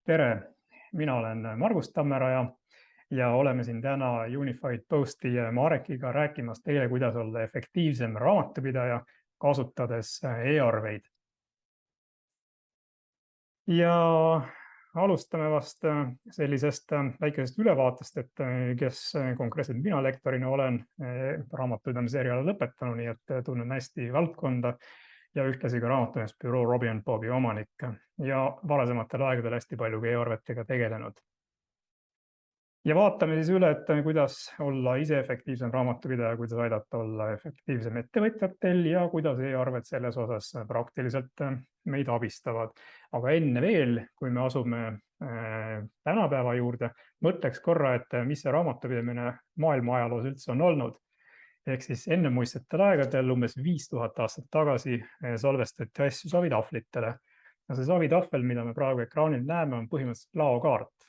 Tere, mina olen Margus Tammeraja ja oleme siin täna Unified Posti Marekiga rääkimas teile, kuidas olla efektiivsem raamatupidaja, kasutades e-arveid. Ja alustame vast sellisest väikesest ülevaatest, et kes konkreetselt mina lektorina olen raamatupidamise eriala lõpetanud, nii et tunnen hästi valdkonda ja ühtlasi ka raamatupidamisbüroo Robbie & Bobi omanik ja varasematel aegadel hästi palju ka e-arvetega tegelenud. Ja vaatame siis üle, et kuidas olla ise efektiivsem raamatupidaja, kuidas aidata olla efektiivsem ettevõtjatel ja kuidas e-arved selles osas praktiliselt meid abistavad. Aga enne veel, kui me asume tänapäeva juurde, mõtleks korra, et mis see raamatupidamine maailma ajaloos üldse on olnud. Ehk siis ennemuistsetel aegadel umbes 5000 aastat tagasi salvestati asju savitahvlitele. Ja see savitahvel, mida me praegu ekraanil näeme, on põhimõtteliselt laokaart.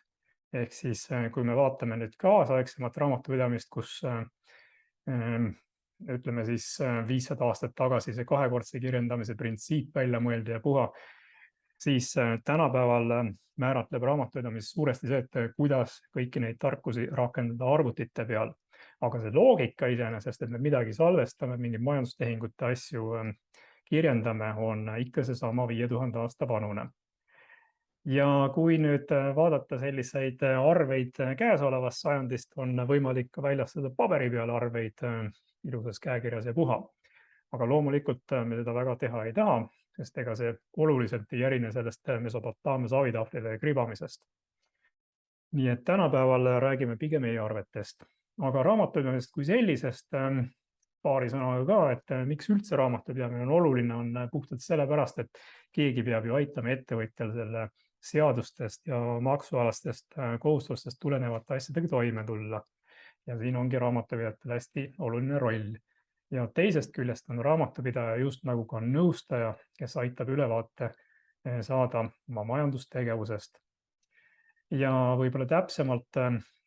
Ehk siis, kui me vaatame nüüd kaasaegsemat raamatupidamist, kus ütleme siis 500 aastat tagasi see kahekordse kirjendamise printsiip välja mõeldi ja puha, siis tänapäeval määratleb raamatupidamist suuresti see, et kuidas kõiki neid tarkusi rakendada arvutite peal. Aga see loogika iseenesest, et me midagi salvestame, mingi majandustehingute asju kirjendame, on ikka seesama 5000 aasta vanune. Ja kui nüüd vaadata selliseid arveid käesolevast sajandist, on võimalik ka väljastada paberi peal arveid ilusas käekirjas ja puha. Aga loomulikult me seda väga teha ei taha, sest ega see oluliselt ei erine sellest Mesopotaamia savitahvlile kribamisest. Nii et tänapäeval räägime pigem e-arvetest. Aga raamatupidamisest kui sellisest paari sõnaga ka, et miks üldse raamatupidamine on oluline, on puhtalt sellepärast, et keegi peab ju aitama ettevõtjal selle seadustest ja maksualastest kohustustest tulenevate asjadega toime tulla. Ja siin ongi raamatupidajatel hästi oluline roll. Ja teisest küljest on raamatupidaja just nagu ka nõustaja, kes aitab ülevaate saada oma majandustegevusest. Ja võib-olla täpsemalt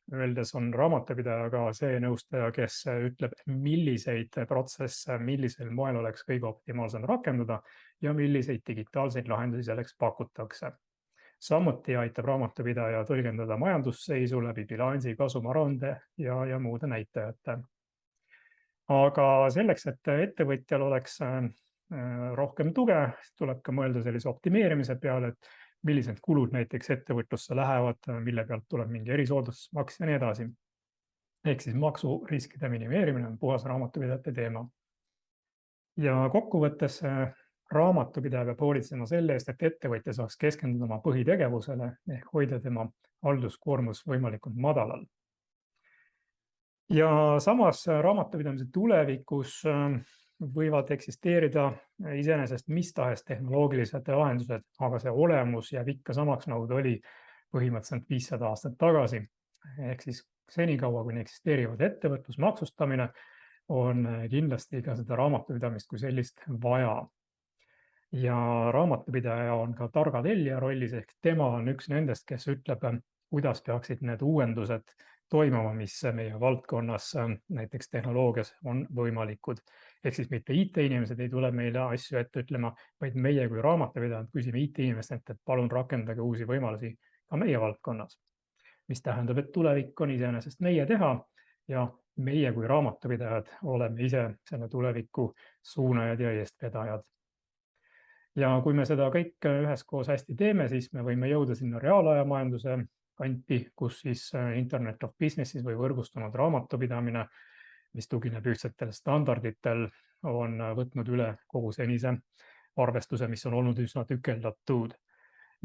öeldes on raamatupidaja ka see nõustaja, kes ütleb, milliseid protsesse, millisel moel oleks kõige optimaalsem rakendada ja milliseid digitaalseid lahendusi selleks pakutakse. Samuti aitab raamatupidaja tõlgendada majandusseisu läbi bilansi, kasumaruande ja muude näitajate. Aga selleks, et ettevõtjal oleks rohkem tuge, tuleb ka mõelda sellise optimeerimise peale, et millised kulud näiteks ettevõtlusse lähevad, mille pealt tuleb mingi erisoodustusmaks ja nii edasi. Ehk siis maksuriskide minimeerimine on puhas raamatupidajate teema. Ja kokkuvõttes raamatupidaja peab hoolitsema selle eest, et ettevõtja saaks keskenduda oma põhitegevusele ehk hoida tema halduskoormus võimalikult madalal. Ja samas raamatupidamise tulevikus võivad eksisteerida iseenesest mis tahes tehnoloogilised lahendused, aga see olemus jääb ikka samaks, nagu ta oli põhimõtteliselt 500 aastat tagasi. Ehk siis senikaua, kui eksisteerivad ettevõtlus, maksustamine, on kindlasti ka seda raamatupidamist kui sellist vaja. Ja raamatupidaja on ka targa tellija rollis, ehk tema on üks nendest, kes ütleb, kuidas peaksid need uuendused toimuma, mis meie valdkonnas, näiteks tehnoloogias, on võimalikud. Ehk siis mitte IT-inimesed ei tule meile asju ette ütlema, vaid meie kui raamatupidajad küsime IT-inimestelt, et palun rakendage uusi võimalusi ka meie valdkonnas. Mis tähendab, et tulevik on iseenesest meie teha ja meie kui raamatupidajad oleme ise selle tuleviku suunajad ja eestvedajad. Ja kui me seda kõik üheskoos hästi teeme, siis me võime jõuda sinna reaalajamajanduse kanti, kus siis Internet of Businessis või võrgustunud raamatupidamine, mis tugineb ühtsetel standarditel, on võtnud üle kogu senise arvestuse, mis on olnud üsna tükeldatud.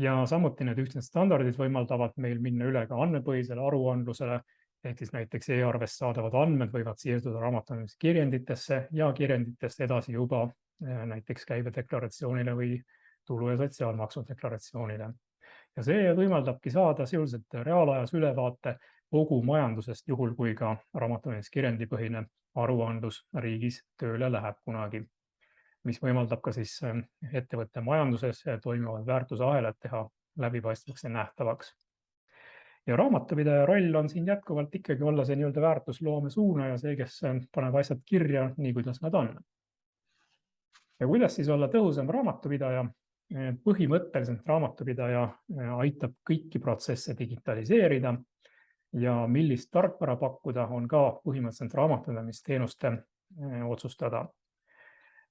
Ja samuti need ühtsed standardid võimaldavad meil minna üle ka andmepõhisele aruandlusele, ehk siis näiteks e-arvest saadavad andmed võivad siirduda raamatupidamise kirjenditesse ja kirjenditest edasi juba näiteks käibedeklaratsioonile või tulu- ja sotsiaalmaksu deklaratsioonile. Ja see võimaldabki saada sisuliselt reaalajas ülevaate kogu majandusest, juhul kui ka raamatupidamise kirjendipõhine aruandlus riigis tööle läheb kunagi, mis võimaldab ka siis ettevõtte majanduses toimuvad väärtusahelad teha läbipaistvaks ja nähtavaks. Ja raamatupidaja roll on siin jätkuvalt ikkagi olla see nii-öelda väärtusloome suunaja, see, kes paneb asjad kirja nii, kuidas nad on. Ja kuidas siis olla tõhusam raamatupidaja? põhimõtteliselt raamatupidaja aitab kõiki protsesse digitaliseerida ja millist tarkvara pakkuda, on ka põhimõtteliselt raamatupidamisteenuste otsustada.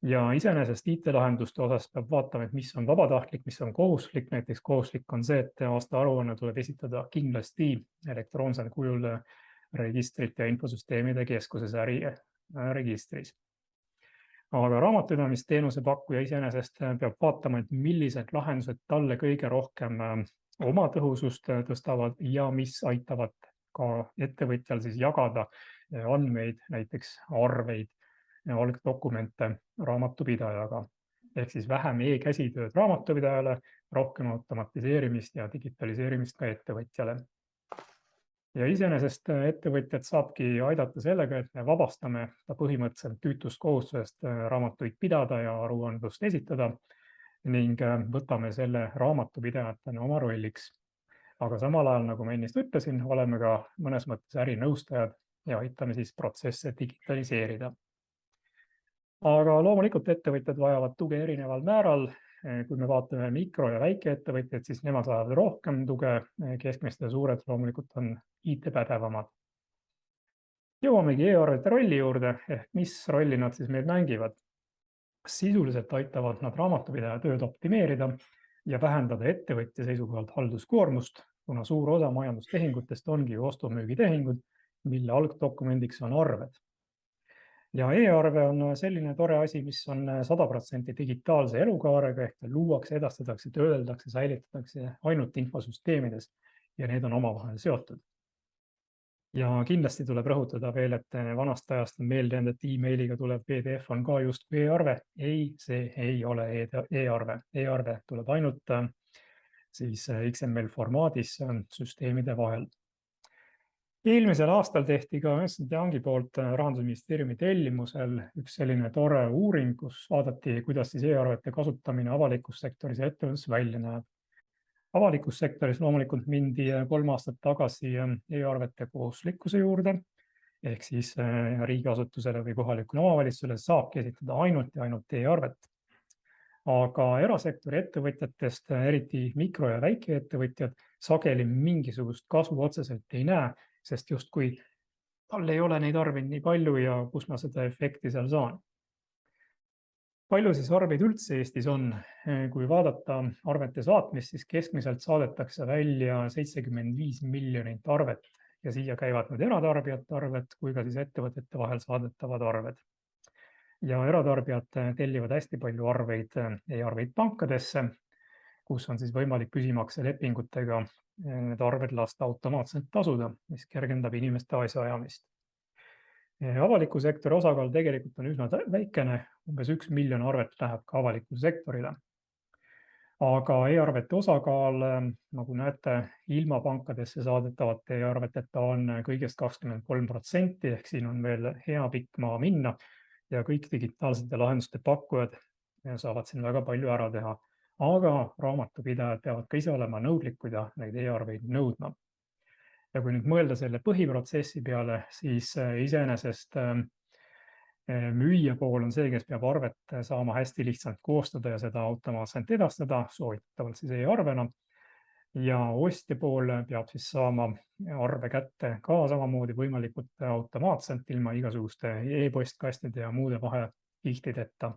Ja iseenesest IT-lahenduste osas peab vaatama, et mis on vabatahtlik, mis on kohustuslik. Näiteks kohustuslik on see, et aasta aruanne tuleb esitada kindlasti elektroonsel kujul registrite ja infosüsteemide keskuses äriregistris. Aga raamatupidamisteenuse pakkuja iseenesest peab vaatama, et millised lahendused talle kõige rohkem oma tõhusust tõstavad ja mis aitavad ka ettevõtjal siis jagada andmeid, näiteks arveid, algdokumente raamatupidajaga. Ehk siis vähem e-käsitööd raamatupidajale, rohkem automatiseerimist ja digitaliseerimist ka ettevõtjale. Ja iseenesest ettevõtjad saabki aidata sellega, et me vabastame ta põhimõtteliselt tüütust kohustusest raamatuid pidada ja aruandlust esitada ning võtame selle raamatupidajatena oma rolliks. Aga samal ajal, nagu ma ennist ütlesin, oleme ka mõnes mõttes ärinõustajad ja aitame siis protsesse digitaliseerida. Aga loomulikult ettevõtjad vajavad tuge erineval määral. Kui me vaatame mikro- ja väikeettevõtjaid, siis nemad vajavad rohkem tuge, keskmised ja suured loomulikult on IT-pädevamad. Jõuamegi e-arvete rolli juurde, ehk mis rolli nad siis meil mängivad. Sisuliselt aitavad nad raamatupidaja tööd optimeerida ja vähendada ettevõtja seisukohalt halduskoormust, kuna suur osa majandustehingutest ongi ostu-müügitehingud, mille algdokumendiks on arved. Ja e-arve on selline tore asi, mis on 100% digitaalse elukaarega, ehk luuakse, edastatakse, töödeldakse, säilitatakse ainult infosüsteemides ja need on omavahel seotud. Ja kindlasti tuleb rõhutada veel, et vanast ajast on meelde jäänud, et e-mailiga tuleb PDF on ka justkui e-arve. Ei, see ei ole e-arve. E-arve tuleb ainult siis XML formaadis süsteemide vahel. Eelmisel aastal tehti ka Ernst & Youngi poolt Rahandusministeeriumi tellimusel üks selline tore uuring, kus vaadati, kuidas siis e-arvete kasutamine avalikus sektoris ja ettevõttes välja näeb. Avalikus sektoris loomulikult mindi 3 aastat tagasi e-arvete kohustuslikkuse juurde, ehk siis riigiasutusele või kohalikule omavalitsusele saabki esitada ainult e-arvet. Aga erasektori ettevõtjatest, eriti mikro- ja väikeettevõtjad, sageli mingisugust kasu otseselt ei näe, sest justkui tal ei ole neid arveid nii palju ja kus ma seda efekti seal saan. Palju siis arveid üldse Eestis on? Kui vaadata arvete saatmist, siis keskmiselt saadetakse välja 75 miljonit arvet ja siia käivad need eratarbijate arved kui ka siis ettevõtete vahel saadetavad arved. Ja eratarbijad tellivad hästi palju arveid, e-arveid pankadesse, kus on siis võimalik püsimakselepingutega need arved lasta automaatselt tasuda, mis kergendab inimeste asjaajamist. Avaliku sektori osakaal tegelikult on üsna väikene, umbes 1 miljon arvet läheb ka avalikule sektorile. Aga e-arvete osakaal, nagu näete, ilma pankadesse saadetavate e-arveteta on kõigest 23%, ehk siin on veel hea pikk maa minna ja kõik digitaalsete lahenduste pakkujad saavad siin väga palju ära teha. Aga raamatupidajad peavad ka ise olema nõudlikud ja neid e-arveid nõudma. Ja kui nüüd mõelda selle põhiprotsessi peale, siis iseenesest müüja pool on see, kes peab arvet saama hästi lihtsalt koostada ja seda automaatselt edastada, soovitatavalt siis e-arvena. Ja ostja pool peab siis saama arve kätte ka samamoodi võimalikult automaatselt ilma igasuguste e-postkastide ja muude vahekihtideta.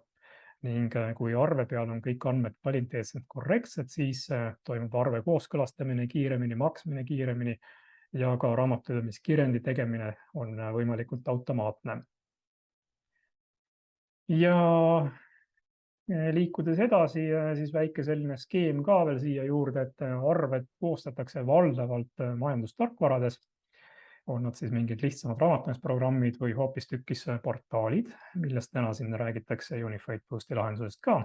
Ning kui arve peal on kõik andmed kvaliteetselt korrektsed, siis toimub arve kooskõlastamine kiiremini, maksmine kiiremini ja ka raamatupidamiskirjendi tegemine on võimalikult automaatne. Ja liikudes edasi, siis väike selline skeem ka veel siia juurde, et arved koostatakse valdavalt majandustarkvarades. On nad siis mingid lihtsamad raamatamisprogrammid või hoopistükkis portaalid, millest täna siin räägitakse Unified Posti lahendusest ka.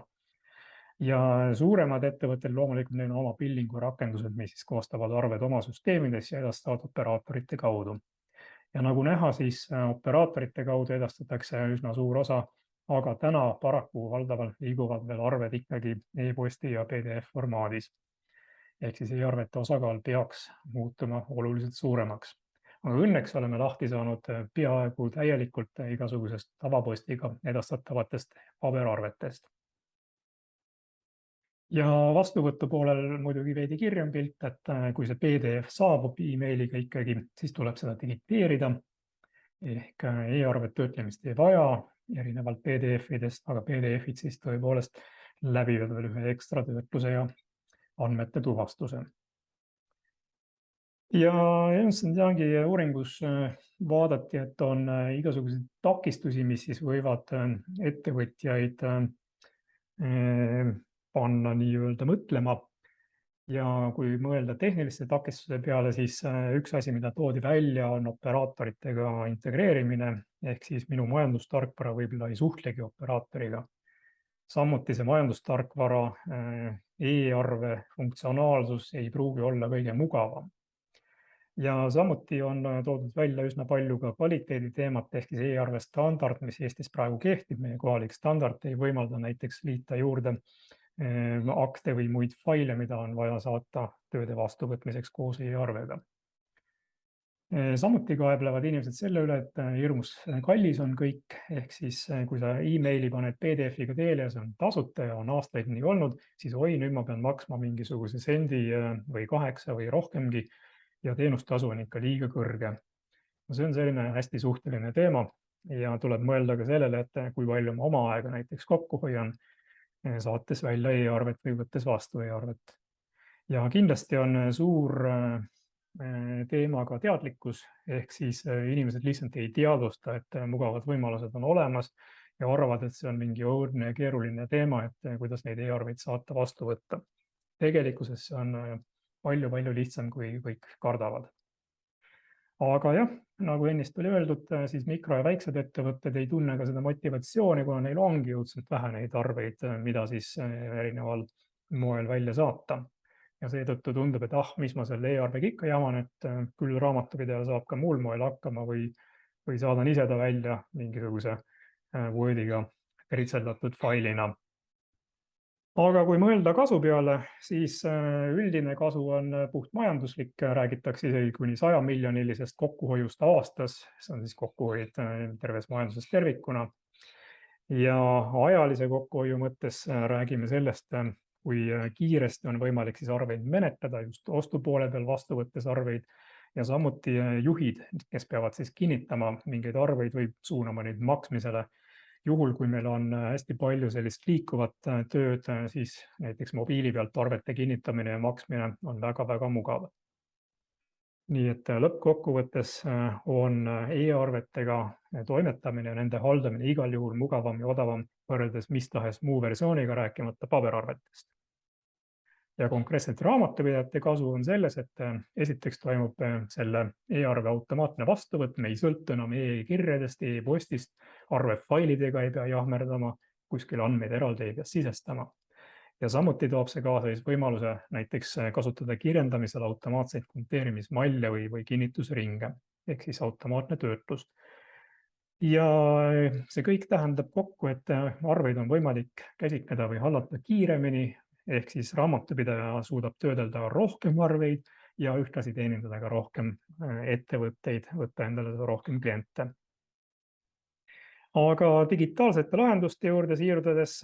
Ja suuremad ettevõtted loomulikult neil on oma billingu rakendused, mis siis koostavad arved oma süsteemides ja edastavad operaatorite kaudu. Ja nagu näha, siis operaatorite kaudu edastatakse üsna suur osa, aga täna paraku valdavalt liiguvad veel arved ikkagi e-posti ja PDF formaadis. Ehk siis e-arvete osakaal peaks muutuma oluliselt suuremaks. Aga õnneks oleme lahti saanud peaaegu täielikult igasugusest tavapostiga edastatavatest paberarvetest. Ja vastuvõtu poolel muidugi veidi kirjum pilt, et kui see PDF saabub emailiga ikkagi, siis tuleb seda digiteerida. Ehk e-arvet töötlemist ei vaja erinevalt PDF-idest, aga PDF-id siis tõepoolest läbivad veel ühe ekstra töötluse ja andmete tuvastuse. Ja Ernst & Youngi uuringus vaadati, et on igasuguseid takistusi, mis siis võivad ettevõtjaid panna nii-öelda mõtlema. Ja kui mõelda tehniliste takistuse peale, siis üks asi, mida toodi välja, on operaatoritega integreerimine, ehk siis minu majandustarkvara võib-olla ei suhtlegi operaatoriga. Samuti see majandustarkvara e-arve funktsionaalsus ei pruugi olla kõige mugavam. Ja samuti on toodud välja üsna palju ka kvaliteedi teemat, ehk siis e-arve standard, mis Eestis praegu kehtib, meie kohalik standard ei võimalda näiteks liita juurde akte või muid faile, mida on vaja saata tööde vastuvõtmiseks koos e-arvega. Samuti kaeblevad inimesed selle üle, et hirmus kallis on kõik, ehk siis kui sa e-maili paned PDF-iga teele ja see on tasuta ja on aastaid nii olnud, siis oi, nüüd ma pean maksma mingisuguse sendi või 8 või rohkemgi ja teenustasu on ikka liiga kõrge. See on selline hästi suhteline teema ja tuleb mõelda ka sellele, et kui palju ma oma aega näiteks kokku hoian, saates välja e-arvet või võttes vastu e-arvet. Ja kindlasti on suur teema ka teadlikkus, ehk siis inimesed lihtsalt ei teadvusta, et mugavad võimalused on olemas ja arvavad, et see on mingi õudne ja keeruline teema, et kuidas neid e-arveid saata vastu võtta. Tegelikkuses see on palju-palju lihtsam, kui kõik kardavad. Aga jah, nagu ennist oli öeldud, siis mikro- ja väiksed ettevõtted ei tunne ka seda motivatsiooni, kuna neil ongi õudselt vähe neid arveid, mida siis erineval moel välja saata. Ja seetõttu tundub, et mis ma selle e-arvega ikka jaman, et küll raamatupidaja saab ka muul moel hakkama või saadan ise ta välja mingisuguse Wordiga peritseldatud failina. Aga kui mõelda kasu peale, siis üldine kasu on puht majanduslik, räägitakse isegi kuni 100 miljonilisest kokkuhoiust aastas, see on siis kokkuhoid terves majanduses tervikuna. Ja ajalise kokkuhoiu mõttes räägime sellest, kui kiiresti on võimalik siis arveid menetleda, just ostupoole peal vastu võttes arveid ja samuti juhid, kes peavad siis kinnitama mingeid arveid või suunama neid maksmisele. Juhul, kui meil on hästi palju sellist liikuvat tööd, siis näiteks mobiili pealt arvete kinnitamine ja maksmine on väga-väga mugav. Nii et lõppkokkuvõttes on e-arvetega toimetamine ja nende haldamine igal juhul mugavam ja odavam võrreldes mis tahes muu versiooniga, rääkimata paberarvetest. Ja konkreetselt raamatupidajate kasu on selles, et esiteks toimub selle e-arve automaatne vastuvõtt, me ei sõltu enam e-kirjadest, e-postist, arvefailidega ei pea jahmerdama, kuskil andmeid eraldi ei pea sisestama. Ja samuti toob see kaasa siis võimaluse näiteks kasutada kirjendamisel automaatseid konteerimismalle või kinnitusringe, ehk siis automaatne töötlus. Ja see kõik tähendab kokku, et arveid on võimalik käsitleda või hallata kiiremini, ehk siis raamatupidaja suudab töödelda rohkem arveid ja ühtlasi teenindada ka rohkem ettevõtteid, võtta endale rohkem kliente. Aga digitaalsete lahenduste juurde siirdudes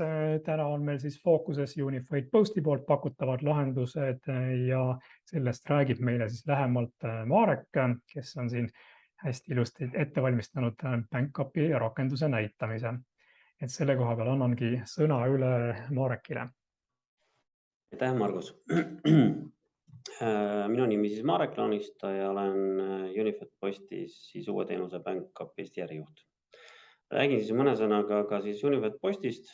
täna on meil siis fookuses Unified Posti poolt pakutavad lahendused ja sellest räägib meile siis lähemalt Marek, kes on siin hästi ilusti ette valmistanud BankUpi rakenduse näitamise. Et selle koha peal annangi sõna üle Marekile. Aitäh, Margus. Minu nimi siis Marek Laanisto ja olen Unified Postis siis uue teenuse BankUp Eesti järjejuht. Räägin siis mõne sõnaga ka siis Unified Postist.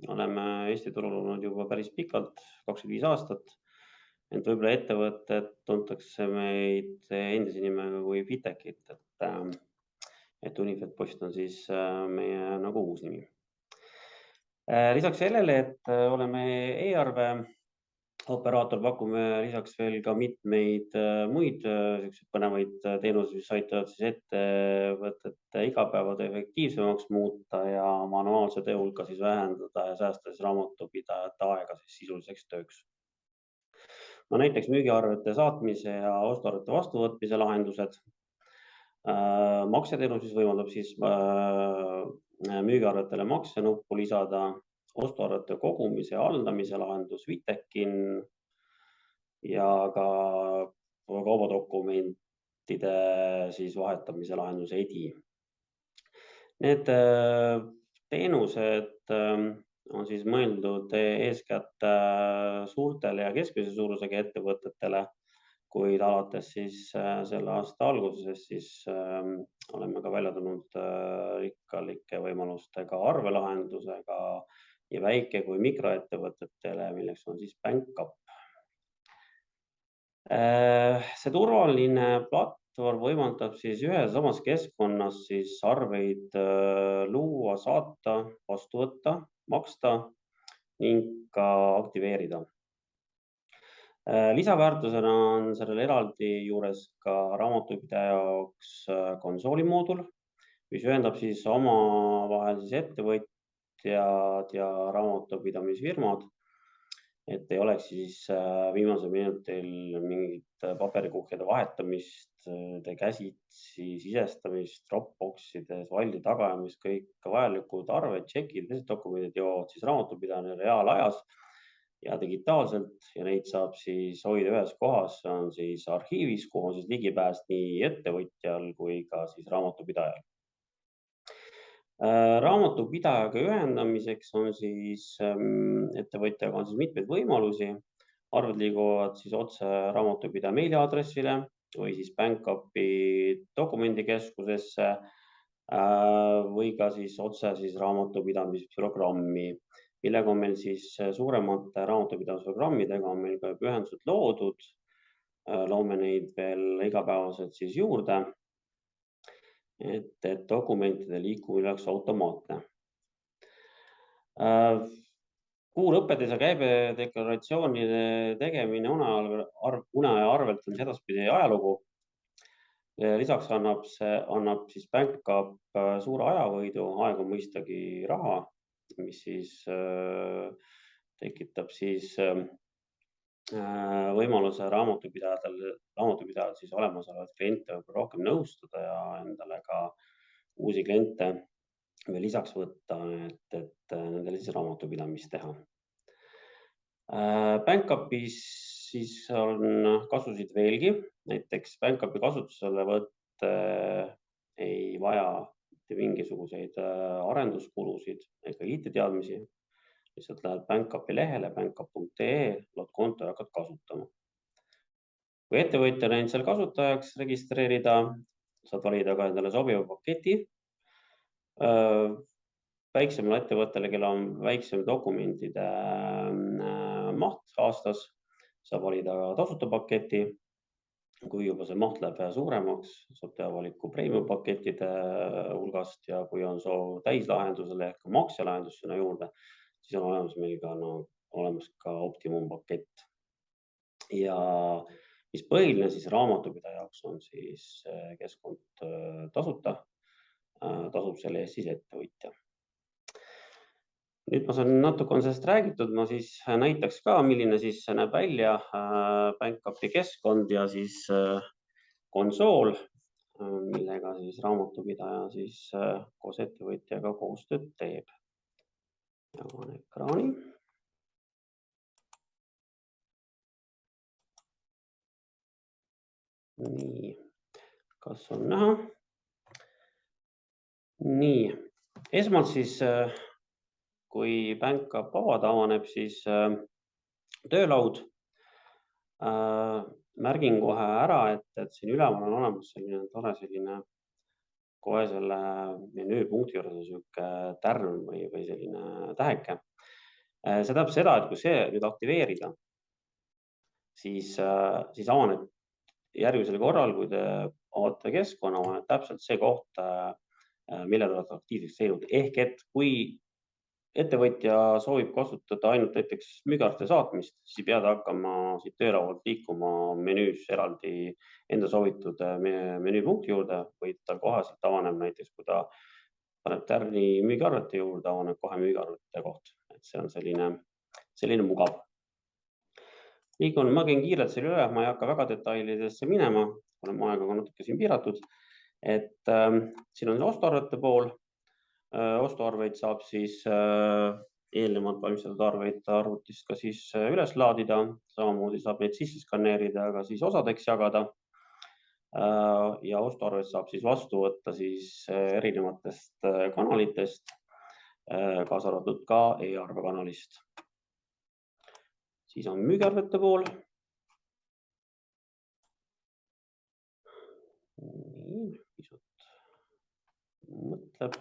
Oleme Eesti turul olnud juba päris pikalt, 25 aastat. Ent võib-olla ettevõtted tuntakse meid endise nimega kui Fitechit, et Unified Post on siis meie nagu uus nimi. Lisaks sellele, et oleme e-arve operaator, pakume lisaks veel ka mitmeid muid põnevaid teenuseid, mis aitavad siis ettevõtete igapäevad efektiivsemaks muuta ja manuaalse töö hulka siis vähendada ja säästa siis raamatupidajate aega siis sisuliseks tööks. No näiteks müügiarvete saatmise ja ostuarvete vastuvõtmise lahendused. Makseteenus võimaldab siis müügiarvetele maksenuppu lisada, ostuarvete kogumise ja haldamise lahendus Vitekin ja ka kaubadokumentide siis vahetamise lahendus EDI. Need teenused on siis mõeldud eeskätt suurtele ja keskmise suurusega ettevõtetele, kuid alates siis selle aasta alguses siis oleme ka välja tulnud rikkalike võimalustega arvelahendusega nii väike kui mikroettevõtetele, milleks on siis BankUp. See turvaline platvorm võimaldab siis ühes samas keskkonnas siis arveid luua, saata, vastu võtta, maksta ning ka aktiveerida. Lisaväärtusena on sellel eraldi juures ka raamatupidaja jaoks konsoolimmoodul, mis ühendab siis omavahel siis ettevõtjad ja raamatupidamisfirmad, et ei oleks siis viimasel minutil mingit paberikuhjade vahetamist, käsitsi sisestamist, Dropboxides, valli tagajamist, kõik vajalikud arved, tšekid, teised dokumendid jõuavad siis raamatupidajani reaalajas ja digitaalselt ja neid saab siis hoida ühes kohas, see on siis arhiivis, kuhu on siis ligipääs nii ettevõtjal kui ka siis raamatupidajal. Raamatupidajaga ühendamiseks on siis ettevõtjaga on siis mitmeid võimalusi. Arved liiguvad siis otse raamatupidaja meiliaadressile või siis BankUpi dokumendikeskusesse või ka siis otse siis raamatupidamisprogrammi, millega on meil siis suuremate raamatupidamisprogrammidega on meil ka ühendused loodud. Loome neid veel igapäevaselt siis juurde, et dokumentide liikumine oleks automaatne. Kuu lõppedes ja käibedeklaratsioonide tegemine uneaja arvelt on edaspidi ajalugu. Lisaks annab siis BankUp suure ajavõidu, aeg on mõistagi raha, mis siis tekitab siis võimaluse raamatupidajal siis olemasolevaid kliente rohkem nõustada ja endale ka uusi kliente veel lisaks võtta, et nendele siis raamatupidamist teha. BankUpis siis on kasusid veelgi, näiteks BankUpi kasutuselevõtt ei vaja mitte mingisuguseid arenduskulusid ega IT-teadmisi. Lihtsalt lähed BankUpi lehele bankup.ee, lood konto ja hakkad kasutama. Kui ettevõtjana end seal kasutajaks registreerida, saad valida ka endale sobiva paketi. Väiksemale ettevõttele, kellel on väiksem dokumentide maht aastas, saab valida tasuta paketi. Kui juba see maht läheb suuremaks, saab teha valiku premium pakettide hulgast ja kui on soov täislahendusele ehk makselahendus sinna juurde, siis on olemas meil ka olemas ka optimum pakett. Ja mis põhiline siis raamatupidaja jaoks on siis keskkond tasuta, tasub selle eest siis ettevõtja. Nüüd ma saan natuke on sellest räägitud, ma siis näitaks ka, milline siis näeb välja BankUpi keskkond ja siis konsool, millega siis raamatupidaja siis koos ettevõtjaga koostööd teeb. Jagan ekraani. Nii, kas on näha? Nii, esmalt siis kui BankUp avada avaneb, siis töölaud. Märgin kohe ära, et siin üleval on olemas selline tore kohe selle menüüpunkti juures on selline tärn või selline täheke. See tähendab seda, et kui see nüüd aktiveerida, siis avaneb järgmisel korral, kui te avate keskkonna, avaneb täpselt see koht, mille te olete aktiivseks teinud. Ehk et kui ettevõtja soovib kasutada ainult näiteks müügiarvete saatmist, siis ei pea ta hakkama siit töölaualt liikuma menüüs eraldi enda soovitud menüüpunkti juurde, või tal kohaselt avaneb näiteks, kui ta paneb tärni müügiarvete juurde, avaneb kohe müügiarvete koht. Et see on selline mugav. Ma käin kiirelt selle üle, ma ei hakka väga detailidesse minema, kuna mu aeg on natuke siin piiratud. Et siin on ostuarvete pool. Ostuarveid saab siis eelnevalt valmistatud arveid arvutist ka siis üles laadida, samamoodi saab neid sisse skaneerida, aga siis osadeks jagada. Ja ostuarved saab siis vastu võtta siis erinevatest kanalitest, kaasa arvatud ka e-arve kanalist. Siis on müügiarvete pool. Pisut mõtleb.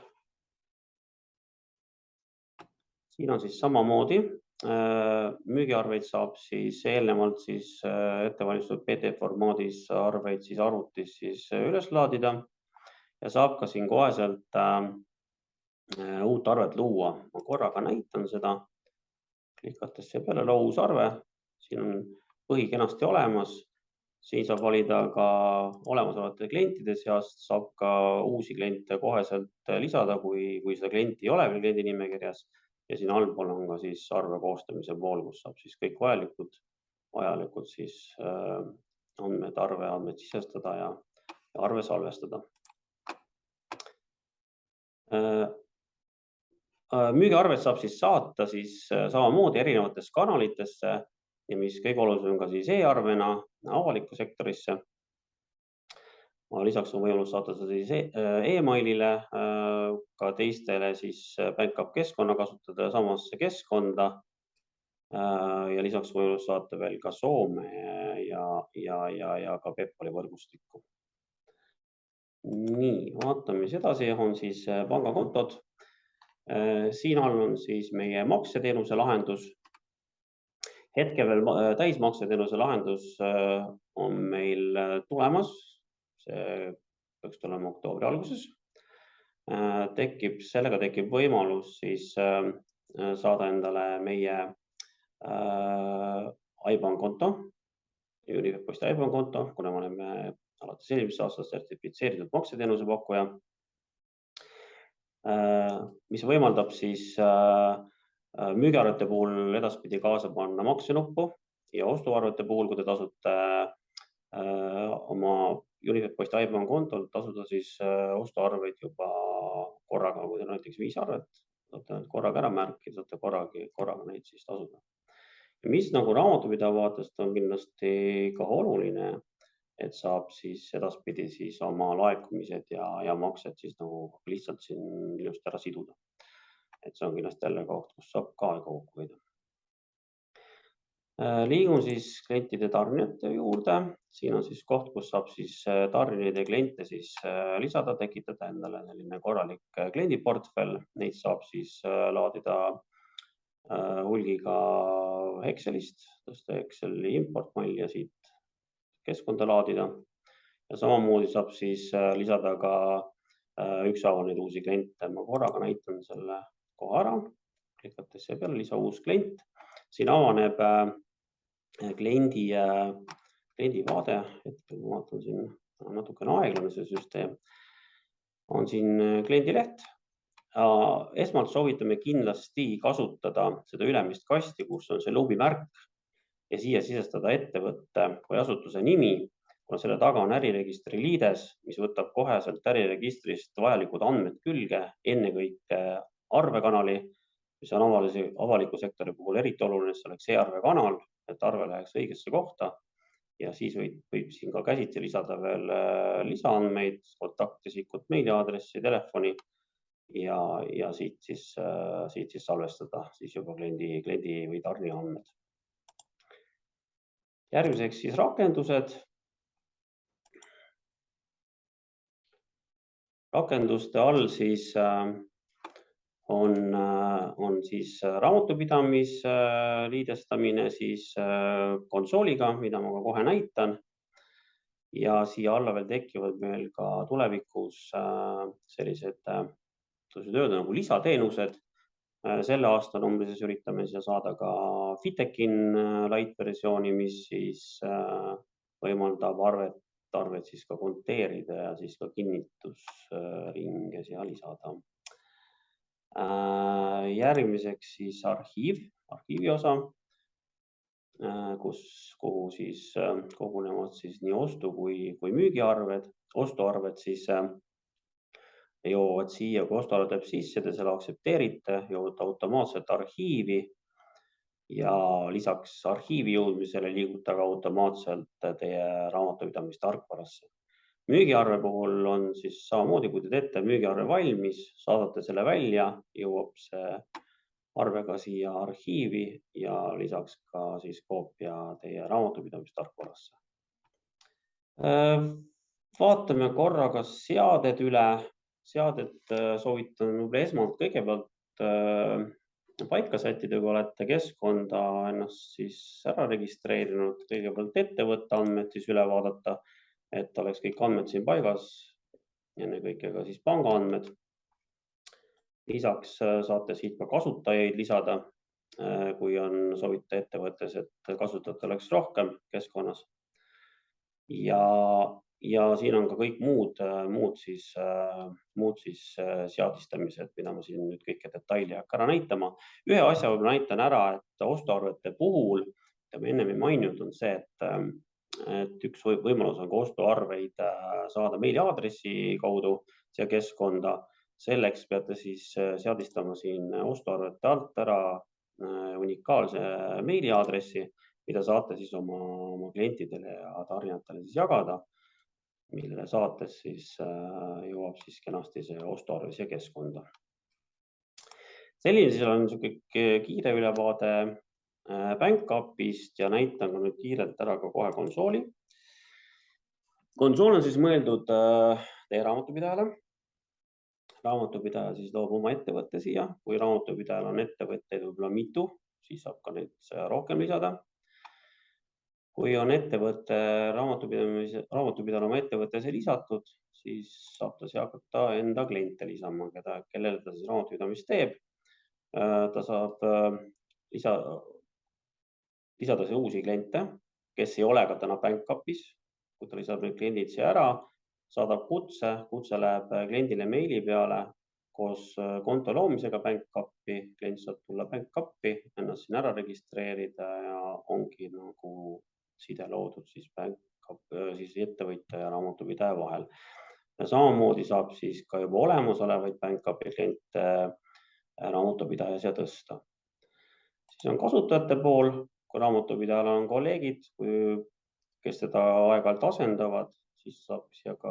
Siin on siis samamoodi. Müügiarveid saab siis eelnevalt siis ettevalmistatud PDF formaadis arveid siis arvutis siis üles laadida ja saab ka siin koheselt uut arvet luua. Ma korraga näitan seda. Klikates siia peale loo uus arve. Siin on põhi kenasti olemas. Siin saab valida ka olemasolevate klientide seast, saab ka uusi kliente koheselt lisada, kui seda klienti ei ole veel kliendi nimekirjas. Ja siin allpool on ka siis arve koostamise pool, kus saab siis kõik vajalikud siis arveandmed sisestada ja arve salvestada. Müügiarved saab siis saata siis samamoodi erinevatesse kanalitesse ja mis kõige olulisem on ka siis e-arvena avalikku sektorisse. Lisaks on võimalus saata seda siis e-mailile, ka teistele siis BankUp keskkonna kasutada samasse keskkonda ja lisaks võimalus saata veel ka Soome ja ka PayPali võrgustikku. Nii, vaatame mis edasi, on siis pangakontod. Siin all on siis meie makseteenuse lahendus. Hetkel veel täismakseteenuse lahendus on meil tulemas. See peaks tulema oktoobri alguses. Sellega tekib võimalus siis saada endale meie IBAN konto, Unified Posti IBAN konto, kuna me oleme alates eelmisest aastast sertifitseeritud makseteenuse pakkuja, mis võimaldab siis müügiarvete puhul edaspidi kaasa panna maksenuppu ja ostuarvete puhul, kui te tasute oma Unified Posti IBAN kontol tasuda siis ostuarveid juba korraga, kui teil on näiteks 5 arvet, saate korraga ära märkida, saate korraga neid siis tasuda. Ja mis nagu raamatupidaja vaatest on kindlasti ka oluline, et saab siis edaspidi siis oma laekumised ja maksed siis nagu lihtsalt siin ilusti ära siduda. Et see on kindlasti jälle koht, kus saab ka aega kokku hoida. Liigun siis klientide tarnijate juurde. Siin on siis koht, kus saab siis tarnijaid ja kliente siis lisada, tekitada endale selline korralik kliendiportfell. Neid saab siis laadida hulgiga Excelist, tõsta Exceli importmall ja siit keskkonda laadida. Ja samamoodi saab siis lisada ka ükshaaval neid uusi kliente. Ma korraga näitan selle kohe ära. Klikates siia peale lisa uus klient. Siin avaneb kliendi vaade, hetkel ma vaatan siin natukene aeglane see süsteem, on siin kliendi leht. Esmalt soovitame kindlasti kasutada seda ülemist kasti, kus on see lubimärk ja siia sisestada ettevõtte või asutuse nimi, kuna selle taga on äriregistri liides, mis võtab koheselt äriregistrist vajalikud andmed külge, ennekõike arvekanali, mis on avaliku sektori puhul eriti oluline, see oleks e-arvekanal, et arve läheks õigesse kohta ja siis võib siin ka käsitsi lisada veel lisaandmeid, kontaktisikut, meiliaadressi, telefoni ja siit siis salvestada siis juba kliendi või tarnija andmed. Järgmiseks siis rakendused. Rakenduste all siis on siis raamatupidamis liidestamine siis konsooliga, mida ma ka kohe näitan. Ja siia alla veel tekivad meil ka tulevikus sellised nagu lisateenused. Selle aasta numbrises üritame siia saada ka Fitekin light versiooni, mis siis võimaldab arvet siis ka konteerida ja siis ka kinnitusringe siia lisada. Järgmiseks siis arhiivi osa, kuhu siis kogunevad siis nii ostu kui müügiarved. Ostuarved siis jõuavad siia, kui ostuarve tuleb sisse, te selle aktsepteerite, jõuate automaatselt arhiivi ja lisaks arhiivi jõudmisele liigute ka automaatselt teie raamatupidamistarkvarasse. Müügiarve puhul on siis samamoodi, kui te teete müügiarve valmis, saadate selle välja, jõuab see arve ka siia arhiivi ja lisaks ka siis koopia teie raamatupidamistarkvarasse. Vaatame korraga seaded üle. Seadet soovitan võib-olla esmalt kõigepealt paika sättida, kui olete keskkonda ennast siis ära registreerinud, kõigepealt ettevõtte andmed siis üle vaadata, et oleks kõik andmed siin paigas, ennekõike ka siis pangaandmed. Lisaks saate siit ka kasutajaid lisada, kui soovite ettevõttes, et kasutajate oleks rohkem keskkonnas. Ja siin on ka kõik muud seadistamised, mida ma siin nüüd kõike detaili ei hakka ära näitama. Ühe asja võib näitan ära, et ostuarvete puhul, mida ma enne ei maininud, on see, et üks võimalus on ka ostuarveid saada meiliaadressi kaudu siia keskkonda. Selleks peate siis seadistama siin ostuarvete alt ära unikaalse meiliaadressi, mida saate siis oma klientidele ja tarnijatele siis jagada, millele saates siis jõuab siis kenasti see ostuarve siia keskkonda. Selline siis on kiire ülevaade BankUpist ja näitan ka nüüd kiirelt ära ka kohe konsooli. Konsool on siis mõeldud teie raamatupidajale. Raamatupidaja siis loob oma ettevõtte siia. Kui raamatupidajal on ettevõtteid võib-olla mitu, siis saab ka neid rohkem lisada. Kui on ettevõtte raamatupidajal oma ettevõttesse lisatud, siis saab ta siia hakata enda kliente lisama, kellele ta siis raamatupidamist teeb. Ta saab lisada uusi kliente, kes ei ole ka täna BankUpis. Kui ta lisab need kliendid siia ära, saadab kutse läheb kliendile meili peale koos konto loomisega BankUpi. Klient saab tulla BankUpi, ennast siin ära registreerida ja ongi nagu side loodud siis ettevõtja ja raamatupidaja vahel. Ja samamoodi saab siis ka juba olemasolevaid BankUpi kliente raamatupidaja siia tõsta. Siis on kasutajate pool, kui raamatupidajal on kolleegid, kes seda aeg-ajalt asendavad, siis saab siia ka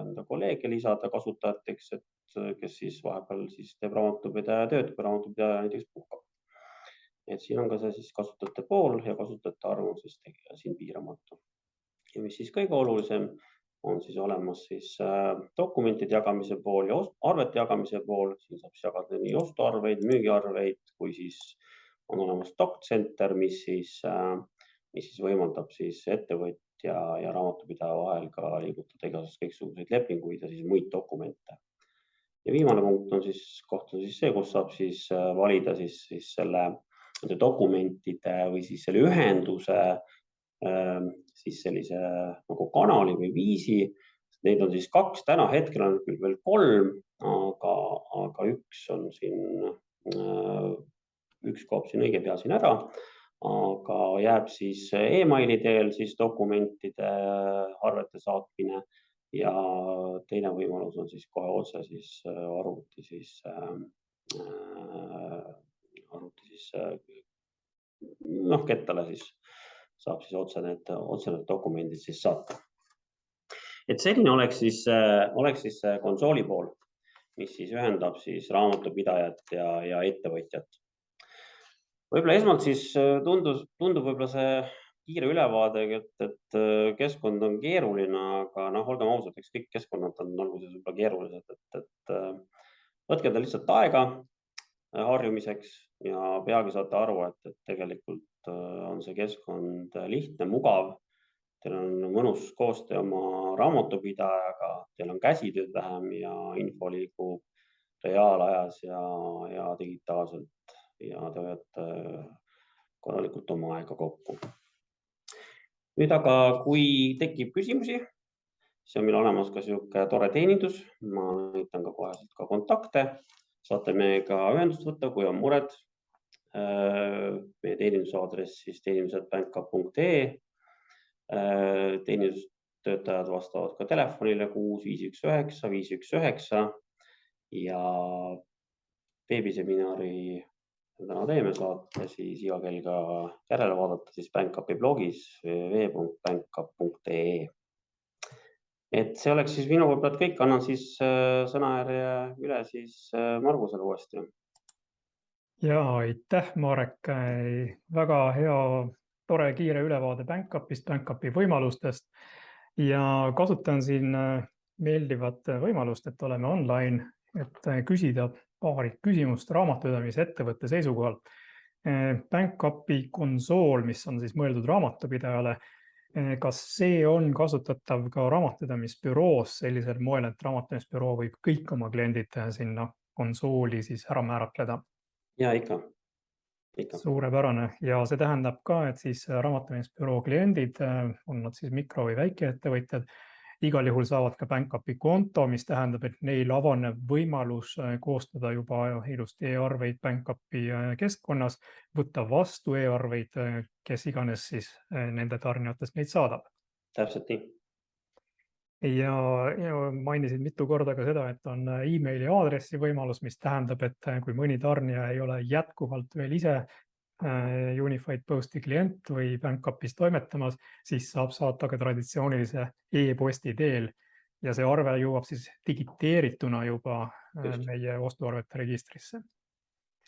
enda kolleege lisada kasutajateks, kes siis vahepeal siis teeb raamatupidaja tööd, kui raamatupidaja näiteks puhkab. Et siin on ka see siis kasutajate pool ja kasutajate arv on siis siin piiramatu. Ja mis siis kõige olulisem on siis olemas siis dokumentide jagamise pool ja arvete jagamise pool. Siin saab jagada nii ostuarveid, müügiarveid, kui siis on olemas DocCenter, mis siis võimaldab siis ettevõtja ja raamatupidaja vahel ka liigutada kõiksuguseid lepinguid ja siis muid dokumente. Ja viimane punkt on siis see, kus saab siis valida siis selle dokumentide või siis selle ühenduse siis sellise nagu kanali või viisi. Neid on siis 2, täna hetkel on küll veel 3, aga üks on siin, üks kaob siin õige pea siin ära, aga jääb siis e-maili teel siis dokumentide arvete saatmine ja teine võimalus on siis kohe otse siis arvuti kettale siis saab siis otse need dokumendid siis saata. Et selline oleks siis konsooli pool, mis siis ühendab siis raamatupidajat ja ettevõtjat. Võib-olla esmalt siis tundub võib-olla see kiire ülevaade, et keskkond on keeruline, aga olgem ausad, eks kõik keskkonnad on alguses võib-olla keerulised, et võtke ta lihtsalt aega harjumiseks ja peagi saate aru, et tegelikult on see keskkond lihtne, mugav. Teil on mõnus koostöö oma raamatupidajaga, teil on käsitööd vähem ja info liigub reaalajas ja digitaalselt ja te hoiate korralikult oma aega kokku. Nüüd aga, kui tekib küsimusi, siis on meil olemas ka selline tore teenindus. Ma näitan ka kohe ka kontakte. Saate meiega ühendust võtta, kui on mured. Meie teeninduse aadress siis teenindus@bankup.ee. Teenindustöötajad vastavad ka telefonile 6519 519. ja veebiseminari täna teeme, saate siis iga kell ka järele vaadata siis BankUpi blogis www.bankup.ee. Et see oleks siis minu poolt kõik, annan siis sõnajärje üle siis Margusele uuesti. Ja aitäh, Marek, väga hea, tore, kiire ülevaade BankUpist, BankUpi võimalustest ja kasutan siin meeldivat võimalust, et oleme online, et küsida paari küsimust raamatupidamise ettevõtte seisukohalt. BankUpi konsool, mis on siis mõeldud raamatupidajale, kas see on kasutatav ka raamatupidamisbüroos sellisel moel, et raamatupidamisbüroo võib kõik oma kliendid sinna konsooli siis ära määratleda? Ja ikka. Suurepärane ja see tähendab ka, et siis raamatupidamisbüroo kliendid, on nad siis mikro- või väikeettevõtjad, igal juhul saavad ka BankUpi konto, mis tähendab, et neil avaneb võimalus koostada juba ilusti e-arveid BankUpi keskkonnas, võtta vastu e-arveid, kes iganes siis nende tarnijatest neid saadab. Täpselt nii. Ja mainisid mitu korda ka seda, et on emaili aadressi võimalus, mis tähendab, et kui mõni tarnija ei ole jätkuvalt veel ise Unified Posti klient või BankUpis toimetamas, siis saab saata ka traditsioonilise e-posti teel ja see arve jõuab siis digiteerituna juba meie ostuarvete registrisse.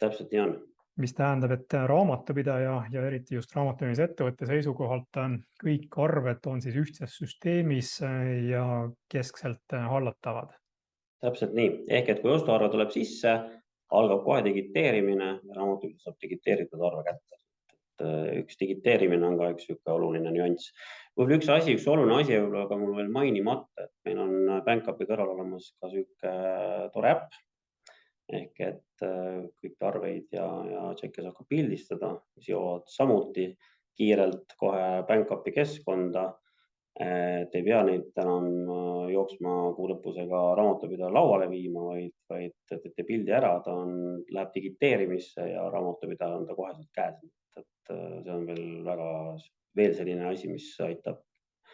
Täpselt nii on. Mis tähendab, et raamatupidaja ja eriti just raamatupidamise ettevõtte seisukohalt kõik arved on siis ühtses süsteemis ja keskselt hallatavad. Täpselt nii. Ehk et kui ostuarve tuleb sisse, algab kohe digiteerimine ja raamatupidaja saab digiteeritud arve kätte. Üks digiteerimine on ka üks oluline nüanss. Võib-olla üks oluline asi võib-olla ka mul veel mainimata, et meil on BankUpi kõrval olemas ka sihuke tore äpp. Ehk et kõik arveid ja tšekke saab ka pildistada, mis jõuavad samuti kiirelt kohe BankUpi keskkonda. Te ei pea neid enam jooksma kuu lõpus ega raamatupidaja lauale viima, vaid teete pildi ära, ta läheb digiteerimisse ja raamatupidaja on ta koheselt käes. See on veel selline asi, mis aitab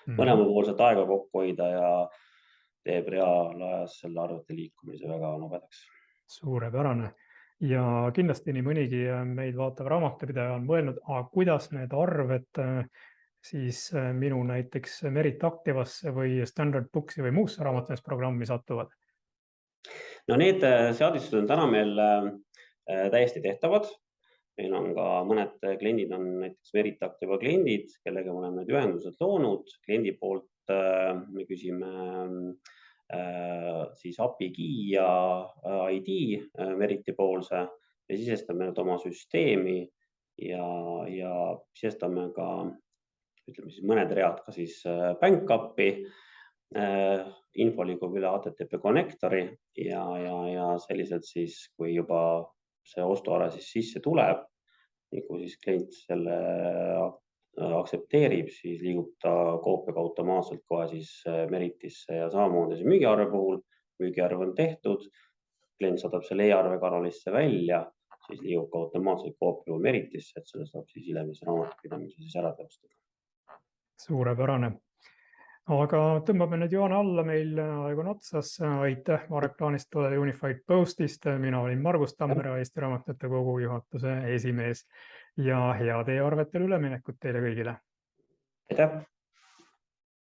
mõlemapoolset aega kokku hoida ja teeb reaalajas selle arvete liikumise väga nobedaks. Suurepärane. Ja kindlasti nii mõnigi meid vaatav raamatupidaja on mõelnud, kuidas need arved siis minu näiteks Merit Activasse või Standard Booksi või muusse raamatupidamisprogrammi satuvad? No need seadistused on täna meil täiesti tehtavad. Meil on ka mõned kliendid on näiteks Merit Activa kliendid, kellega me oleme need ühendused loonud. Kliendi poolt me küsime siis API key ja ID Meriti poolse ja sisestame need oma süsteemi ja sisestame ka ütleme siis mõned read ka siis BankUpi. Info liigub üle HTTP konnektori ja selliselt siis, kui juba see ostuarve siis sisse tuleb, nii kui siis klient selle aktsepteerib, siis liigub ta koopiaga automaatselt kohe siis Meritisse ja samamoodi see müügiarve puhul. Müügiarve on tehtud, klient saadab selle e-arve kanalisse välja, siis liigub ka automaatselt koopia Meritisse, et selle saab siis hiljem raamatupidamise siis ära teostada. Suurepärane. Aga tõmbame nüüd joone alla, meil aeg on otsas. Aitäh, Marek Plaanistoole Unified Postist. Mina olin Margus Tammera, Eesti Raamatute Kogu juhatuse esimees ja head e-arvetele üleminekut teile kõigile. Aitäh!